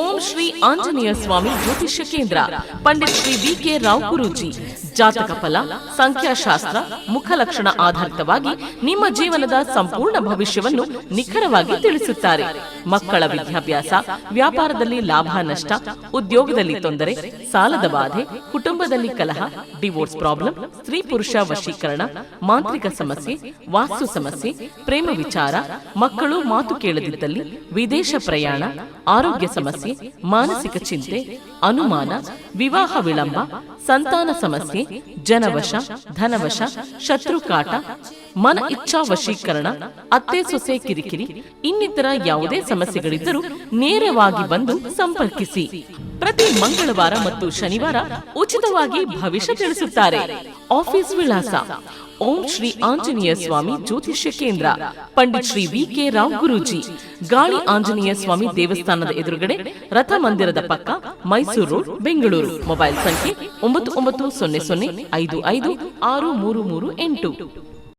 ಓಂ ಶ್ರೀ ಆಂಜನೇಯ ಸ್ವಾಮಿ ಜ್ಯೋತಿಷ್ಯ ಕೇಂದ್ರ, ಪಂಡಿತ್ ಶ್ರೀ ವಿ.ಕೆ. ರಾವ್ ಗುರೂಜಿ. ಜಾತಕ ಫಲ, ಸಂಖ್ಯಾಶಾಸ್ತ್ರ, ಮುಖಲಕ್ಷಣ ಆಧಾರಿತವಾಗಿ ನಿಮ್ಮ ಜೀವನದ ಸಂಪೂರ್ಣ ಭವಿಷ್ಯವನ್ನು ನಿಖರವಾಗಿ ತಿಳಿಸುತ್ತಾರೆ. ಮಕ್ಕಳ ವಿದ್ಯಾಭ್ಯಾಸ, ವ್ಯಾಪಾರದಲ್ಲಿ ಲಾಭ ನಷ್ಟ, ಉದ್ಯೋಗದಲ್ಲಿ ತೊಂದರೆ, ಸಾಲದ ಬಾಧೆ, ಕುಟುಂಬದಲ್ಲಿ ಕಲಹ, ಡಿವೋರ್ಸ್ ಪ್ರಾಬ್ಲಮ್, ಸ್ತ್ರೀ ಪುರುಷ ವಶೀಕರಣ, ಮಾಂತ್ರಿಕ ಸಮಸ್ಯೆ, ವಾಸ್ತು ಸಮಸ್ಯೆ, ಪ್ರೇಮ ವಿಚಾರ, ಮಕ್ಕಳು ಮಾತು ಕೇಳದಿದ್ದಲ್ಲಿ, ವಿದೇಶ ಪ್ರಯಾಣ, ಆರೋಗ್ಯ ಸಮಸ್ಯೆ, ಮಾನಸಿಕ ಚಿಂತೆ, ಅನುಮಾನ, ವಿವಾಹ ವಿಳಂಬ, ಸಂತಾನ ಸಮಸ್ಯೆ, ಜನವಶ, ಧನವಶ, ಶತ್ರುಕಾಟ, ಮನ ಇಚ್ಛಾ ವಶೀಕರಣ, ಅತ್ತೆ ಸೊಸೆ ಕಿರಿಕಿರಿ, ಇನ್ನಿತರ ಯಾವುದೇ ಸಮಸ್ಯೆಗಳಿದ್ದರೂ ನೇರವಾಗಿ ಬಂದು ಸಂಪರ್ಕಿಸಿ. ಪ್ರತಿ ಮಂಗಳವಾರ ಮತ್ತು ಶನಿವಾರ ಉಚಿತವಾಗಿ ಭವಿಷ್ಯ ತಿಳಿಸುತ್ತಾರೆ. ಆಫೀಸ್ ವಿಳಾಸ: ಓಂ ಶ್ರೀ ಆಂಜನೇಯ ಸ್ವಾಮಿ ಜ್ಯೋತಿಷ್ಯ ಕೇಂದ್ರ, ಪಂಡಿತ್ ಶ್ರೀ ವಿ.ಕೆ. ರಾವ್ ಗುರೂಜಿ, ಗಾಳಿ ಆಂಜನೇಯ ಸ್ವಾಮಿ ದೇವಸ್ಥಾನದ ಎದುರುಗಡೆ, ರಥ ಮಂದಿರದ ಪಕ್ಕ, ಮೈಸೂರು ರೋಡ್, ಬೆಂಗಳೂರು. ಮೊಬೈಲ್ ಸಂಖ್ಯೆ 9900556338.